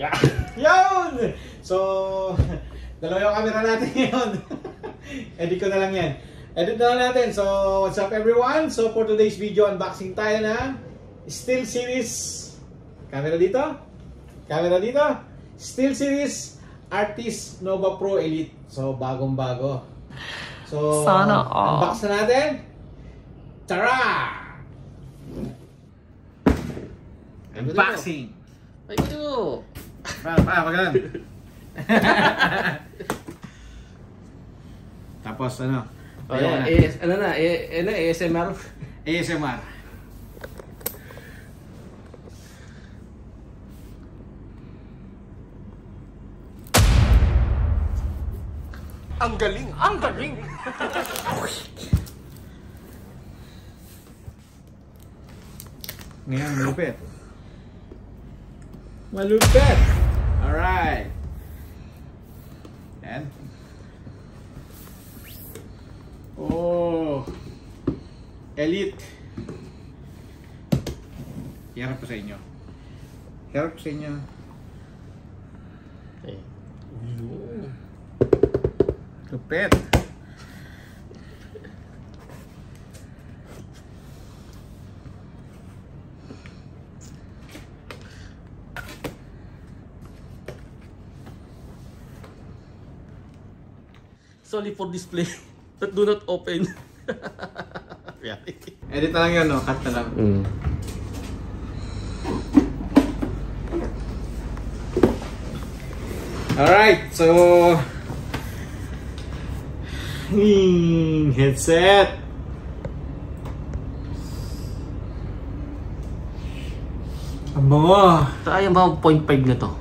Yeah. Yun! So, dalawa yung camera natin ngayon. Edit ko na lang yan. Edit na lang natin. So, what's up everyone? So, for today's video, unboxing tayo ng SteelSeries. Camera dito. Camera dito. SteelSeries Artis Nova Pro Elite. So, bagong-bago. So, sana unbox na natin. Tara! Unboxing! Ay, ito! Paglan. Tapos ano? Oh, yeah. ASMR. ASMR. Ang galing! Ang galing! Ngayon, malupit. Malupit! Alright. Yan. Oh. Elite. Hirap ko sa inyo. Hirap ko sa inyo. Okay. Lupit. Solely for display. But do not open. Yeah. Edit na lang yun, no? Cut na lang. Alright, so headset. Ang bango. Ayaw ba 0.5 na to?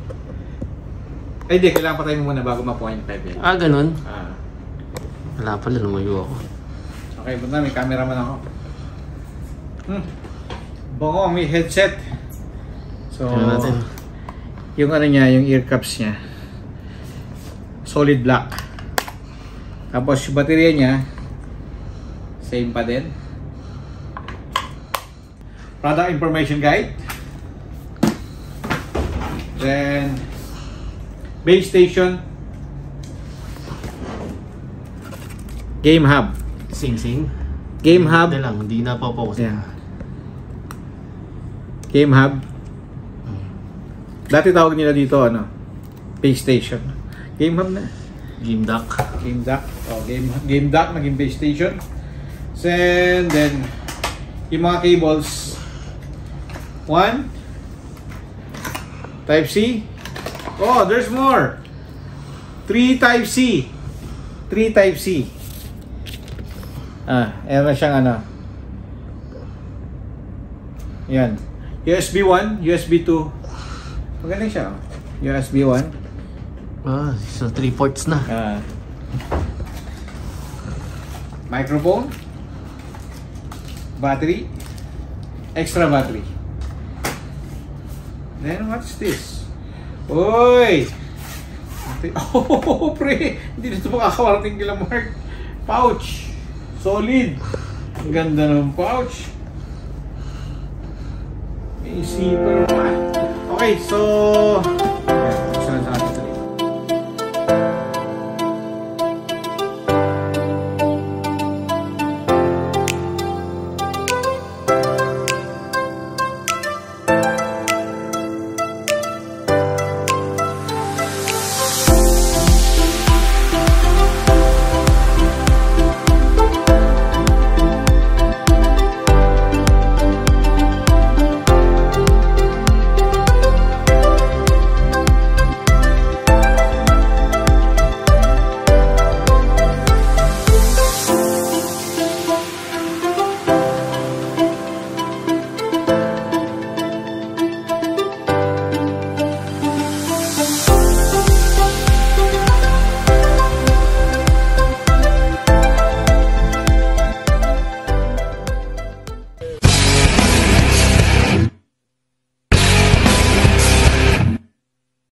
Ay di, kailangan patayin mo muna bago ma-0.5 yan. Ah, ganun? Ah. Wala pala, lumayo ako. Okay, but na, may cameraman ako. Bango, may headset. So, Tignan natin. yung ano niya, yung ear cups niya. Solid black. Tapos yung baterya niya, same pa din. Product information guide. Then, base station. Game hub. Sing-sing? Game hub. Hindi lang, hindi na po-focus. Yeah. Game hub. Dati tawag nila dito ano, base station. Game hub na. Game dock. Game dock. Oh, game dock naging base station. And then yung mga cables. 1 Type C. Oh, there's more. 3 Type C. 3 Type C. Ayan na siyang ano. Yan. USB 1, USB 2. Magaling siya. USB 1. Ah, so 3 ports na. Microphone. Battery. Extra battery. Then what's this? Oy! Oh, pre! Hindi na ito makakawarating kila Mark. Pouch. Solid. Ang ganda ng pouch. May zipper pa. Okay, so